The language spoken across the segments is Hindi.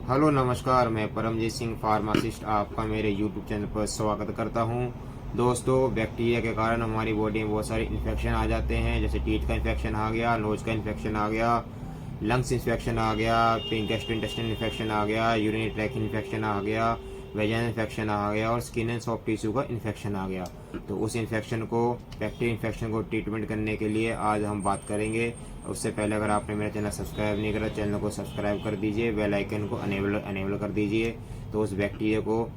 हेलो नमस्कार, मैं परमजीत सिंह फार्मासिस्ट आपका मेरे यूट्यूब चैनल पर स्वागत करता हूं। दोस्तों, बैक्टीरिया के कारण हमारी बॉडी में बहुत सारे इन्फेक्शन आ जाते हैं, जैसे टीथ का इन्फेक्शन आ गया, नोज का इन्फेक्शन आ गया, लंग्स इन्फेक्शन आ गया, गैस्ट्रोइंटेस्टाइनल इन्फेक्शन आ गया, यूरिनरी ट्रैक्ट इन्फेक्शन आ गया, वेजाइनल इन्फेक्शन आ गया और स्किन एंड सॉफ्ट टिश्यू का इन्फेक्शन आ गया। तो उस इन्फेक्शन को, बैक्टीरिया इन्फेक्शन को ट्रीटमेंट करने के लिए आज हम बात करेंगे। उससे पहले अगर आपने मेरा चैनल सब्सक्राइब नहीं करा, चैनल को सब्सक्राइब कर दीजिए, बेल आइकन को अनेबल कर दीजिए। तो उस बैक्टीरिया को,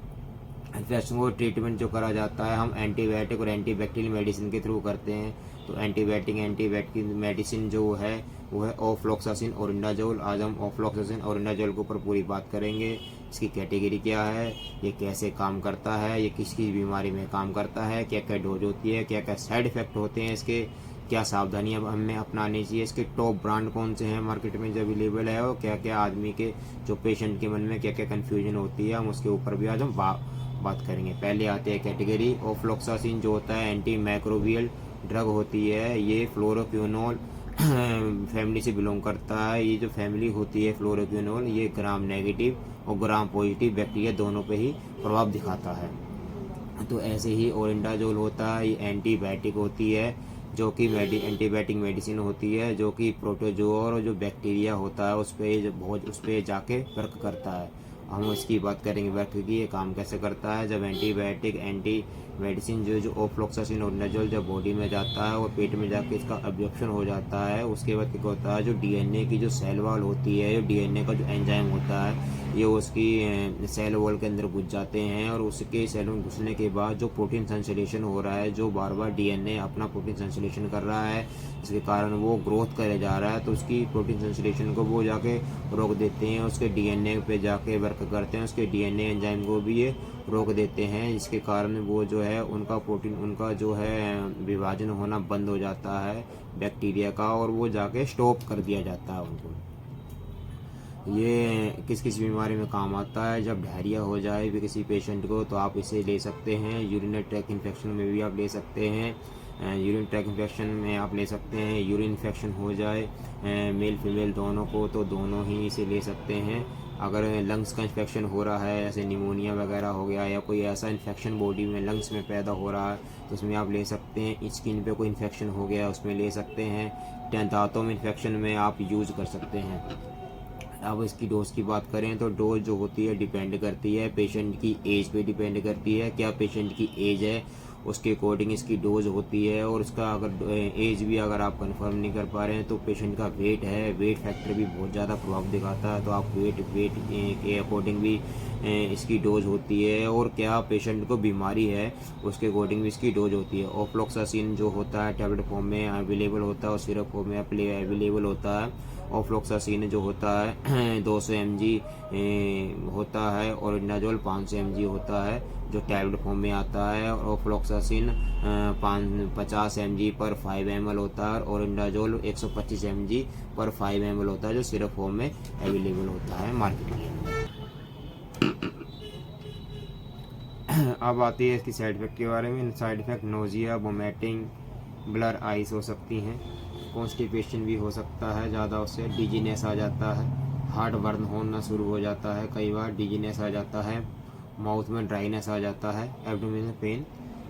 इन्फेक्शन को ट्रीटमेंट जो करा जाता है, हम एंटीबायोटिक और एंटीबैक्टीरियल मेडिसिन के थ्रू करते हैं। तो एंटीबायोटिक मेडिसिन जो है वो है ऑफ्लॉक्सासिन ओरिंडाजोल। आज हम ऑफ्लॉक्सासिन ओरिंडाजोल के ऊपर पूरी बात करेंगे। इसकी कैटेगरी क्या है, ये कैसे काम करता है, ये किस किस बीमारी में काम करता है, क्या क्या डोज होती है, क्या क्या साइड इफेक्ट होते हैं इसके, क्या सावधानियां हमें अपनानी चाहिए, इसके टॉप ब्रांड कौन से हैं मार्केट में जो अवेलेबल है, और क्या क्या आदमी के, जो पेशेंट के मन में क्या क्या कन्फ्यूजन होती है, हम उसके ऊपर भी आज हम बात करेंगे। पहले आते हैं कैटेगरी। ऑफ्लॉक्सासिन जो होता है एंटी माइक्रोबियल ड्रग होती है। ये फ्लोरोक्विनोल फैमिली से बिलोंग करता है। ये जो फैमिली होती है फ्लोरोक्विनोल, ये ग्राम नेगेटिव और ग्राम पॉजिटिव बैक्टीरिया दोनों पे ही प्रभाव दिखाता है। तो ऐसे ही ओरिंडाजोल होता है, ये एंटीबायोटिक होती है, जो कि एंटीबायोटिक मेडिसिन होती है, जो कि प्रोटोजोआ और जो बैक्टीरिया होता है उस पर जाके वर्क करता है। हम इसकी बात करेंगे वर्क की, ये काम कैसे करता है। जब एंटी मेडिसिन जो ऑफ्लॉक्सासिन ओरिंडाजोल जब बॉडी में जाता है और पेट में जाके इसका अब्जॉर्प्शन हो जाता है, उसके बाद क्या होता है, जो डीएनए की जो सेल वॉल होती है, जो डीएनए का जो एंजाइम होता है, ये उसकी सेल वॉल के अंदर घुस जाते हैं, और उसके सेल में घुसने के बाद जो प्रोटीन संश्लेषण हो रहा है, जो बार बार डीएनए अपना प्रोटीन संश्लेषण कर रहा है, इसके कारण वो ग्रोथ करे जा रहा है, तो उसकी प्रोटीन संश्लेषण को वो जाके रोक देते हैं, उसके डीएनए पे जाके वर्क करते हैं, उसके डीएनए एंजाइम को भी ये रोक देते हैं, जिसके कारण वो जो है उनका प्रोटीन, उनका जो है विभाजन होना बंद हो जाता है बैक्टीरिया का, और वो जाके स्टॉप कर दिया जाता है उनको। ये किस किस बीमारी में काम आता है। जब डायरिया हो जाए भी किसी पेशेंट को, तो आप इसे ले सकते हैं। यूरिनरी ट्रैक्ट इन्फेक्शन में भी आप ले सकते हैं। यूरिन ट्रैक्ट इन्फेक्शन में आप ले सकते हैं। यूरिन इन्फेक्शन हो जाए मेल फीमेल दोनों को, तो दोनों ही इसे ले सकते हैं। अगर लंग्स का इन्फेक्शन हो रहा है, जैसे निमोनिया वगैरह हो गया, या कोई ऐसा इन्फेक्शन बॉडी में लंग्स में पैदा हो रहा है, तो उसमें आप ले सकते हैं। स्किन पे कोई इन्फेक्शन हो गया, उसमें ले सकते हैं। दांतों में इन्फेक्शन में आप यूज कर सकते हैं। अब इसकी डोज की बात करें, तो डोज जो होती है डिपेंड करती है पेशेंट की एज पे, डिपेंड करती है क्या पेशेंट की एज है, उसके अकॉर्डिंग इसकी डोज होती है। और उसका अगर एज भी अगर आप कंफर्म नहीं कर पा रहे हैं, तो पेशेंट का वेट है, वेट फैक्टर भी बहुत ज़्यादा प्रभाव दिखाता है, तो आप वेट के अकॉर्डिंग भी इसकी डोज होती है। और क्या पेशेंट को बीमारी है, उसके अकॉर्डिंग भी इसकी डोज होती है। ऑफ्लॉक्सासिन जो होता है टैबलेट फॉर्म में अवेलेबल होता है, और सिरप फॉर्म में अवेलेबल होता है। ऑफ्लॉक्सासिन जो होता है 200 mg होता है, और ओरिंडाजोल 500 mg होता है, जो टैबलेट फॉर्म में आता है। और ऑफ्लॉक्सासिन 50 mg पर 5 ml होता है, और ओरिंडाजोल 125 mg पर 5 ml होता है, जो सिरप फॉर्म में अवेलेबल होता है मार्केट के अंदर। अब आती है इसकी साइड इफेक्ट के बारे में। Side effect nausea, vomiting, blur eyes हो सकती हैं, कॉन्स्टिपेशन भी हो सकता है ज़्यादा, उससे डिजीनेस आ जाता है, हार्ट बर्न होना शुरू हो जाता है, कई बार डिजीनेस आ जाता है, माउथ में ड्राइनेस आ जाता है, एब्डोमिनल पेन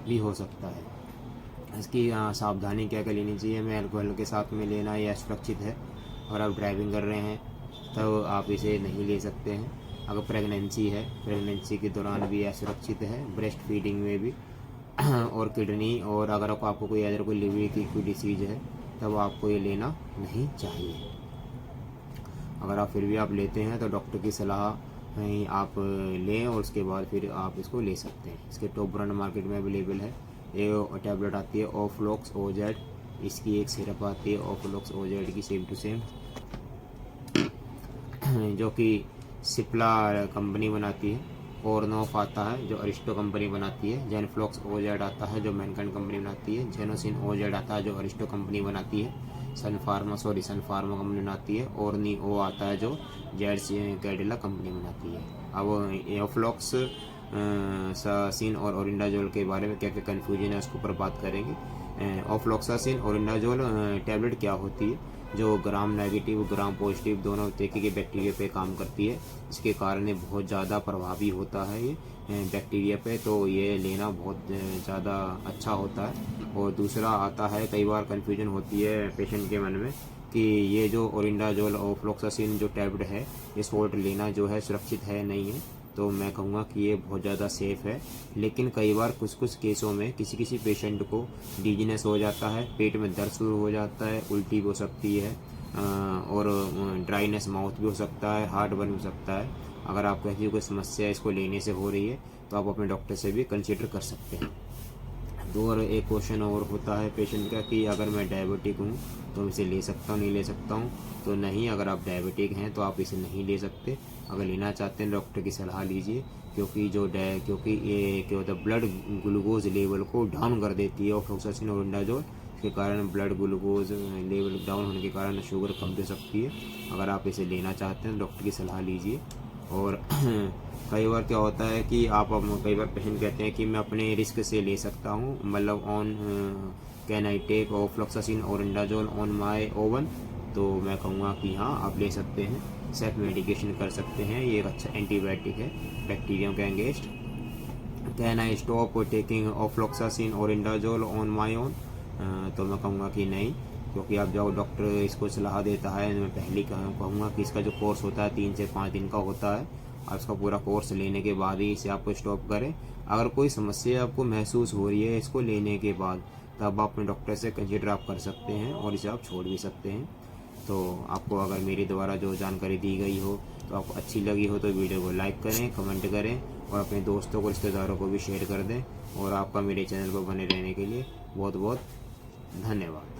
भी हो सकता है। इसकी सावधानी क्या क्या लेनी चाहिए। हमें अल्कोहल के साथ में लेना यह सुरक्षित है, और आप ड्राइविंग कर रहे हैं तो आप इसे नहीं ले सकते हैं। अगर प्रेगनेंसी है, प्रेगनेंसी के दौरान भी यह सुरक्षित है, ब्रेस्ट फीडिंग में भी और किडनी, और अगर आपको कोई अदर कोई लिवर की कोई डिसीज है, तब आपको ये लेना नहीं चाहिए। अगर आप फिर भी आप लेते हैं, तो डॉक्टर की सलाह आप लें, और उसके बाद फिर आप इसको ले सकते हैं। इसके टॉप ब्रांड मार्केट में अवेलेबल है। ये टैबलेट आती है ऑफ्लॉक्स ओजेड, इसकी एक सिरप आती है ऑफ्लॉक्स ओजेड की, सेम टू सेम, जो कि सिप्ला कंपनी बनाती है। ऑर्नोफ आता है, जो अरिस्टो कंपनी बनाती है। जेनफ्लॉक्स ओजेड आता है, जो मैनकाइंड कंपनी बनाती है। जेनोसिन ओजेड आता है, जो अरिस्टो कंपनी बनाती है। सन फार्मा कंपनी बनाती है। ऑर्नी ओ आता है, जो जेडसी कैडिला कंपनी बनाती है। अब एफ्लॉक्स सासिन और ओरिंडाजोल के बारे में क्या क्या कन्फ्यूजन है, उसके ऊपर बात करेंगे। ऑफ्लॉक्सासिन ओरिंडाजोल टैबलेट क्या होती है। जो ग्राम नेगेटिव ग्राम पॉजिटिव दोनों तरीके के बैक्टीरिया पे काम करती है। इसके कारण ये बहुत ज़्यादा प्रभावी होता है ये बैक्टीरिया पे, तो ये लेना बहुत ज़्यादा अच्छा होता है। और दूसरा आता है, कई बार कन्फ्यूजन होती है पेशेंट के मन में कि ये जो ओरिंडाजोल और फ्लोक्सासिन जो टैबलेट है, ये सोल्ट लेना जो है सुरक्षित है नहीं है। तो मैं कहूँगा कि ये बहुत ज़्यादा सेफ़ है, लेकिन कई बार कुछ केसों में किसी पेशेंट को डिजीनेस हो जाता है, पेट में दर्द शुरू हो जाता है, उल्टी भी हो सकती है और ड्राइनेस माउथ भी हो सकता है, हार्ट बर्न हो सकता है। अगर आपको ऐसी कोई समस्या इसको लेने से हो रही है तो आप अपने डॉक्टर से भी कंसिडर कर सकते हैं। और एक क्वेश्चन और होता है पेशेंट का कि अगर मैं डायबिटिक हूँ तो इसे ले सकता हूँ नहीं ले सकता हूँ। तो नहीं, अगर आप डायबिटिक हैं तो आप इसे नहीं ले सकते। अगर लेना चाहते हैं डॉक्टर की सलाह लीजिए, क्योंकि क्योंकि ये क्या होता है, ब्लड ग्लूकोज लेवल को डाउन कर देती है और फ्लोक्सासिन और ओरिंडाजोल के कारण ब्लड ग्लूकोज लेवल डाउन होने के कारण शुगर कम हो सकती है। अगर आप इसे लेना चाहते हैं डॉक्टर की सलाह लीजिए। और कई बार क्या होता है कि कई बार पेशेंट कहते हैं कि मैं अपने रिस्क से ले सकता हूँ, मतलब on can I take floxacin और ओरिंडाजोल ऑन माय ओवन। तो मैं कहूँगा कि हाँ, आप ले सकते हैं, सेल्फ मेडिकेशन कर सकते हैं। ये एक अच्छा एंटीबायोटिक है बैक्टीरिया के against. Can I stop taking floxacin और ओरिंडाजोल ऑन माय ओन? तो मैं कहूँगा कि नहीं, क्योंकि आप जब डॉक्टर इसको सलाह देता है, मैं पहले कहूँगा कि इसका जो कोर्स होता है 3 से 5 दिन का होता है, और इसका पूरा कोर्स लेने के बाद ही इसे आपको स्टॉप करें। अगर कोई समस्या आपको महसूस हो रही है इसको लेने के बाद, तब आप अपने डॉक्टर से कंसिडर आप कर सकते हैं और इसे आप छोड़ भी सकते हैं। तो आपको अगर मेरे द्वारा जो जानकारी दी गई हो तो आपको अच्छी लगी हो तो वीडियो को लाइक करें, कमेंट करें और अपने दोस्तों को, रिश्तेदारों को भी शेयर कर दें। और आपका मेरे चैनल पर बने रहने के लिए बहुत बहुत धन्यवाद।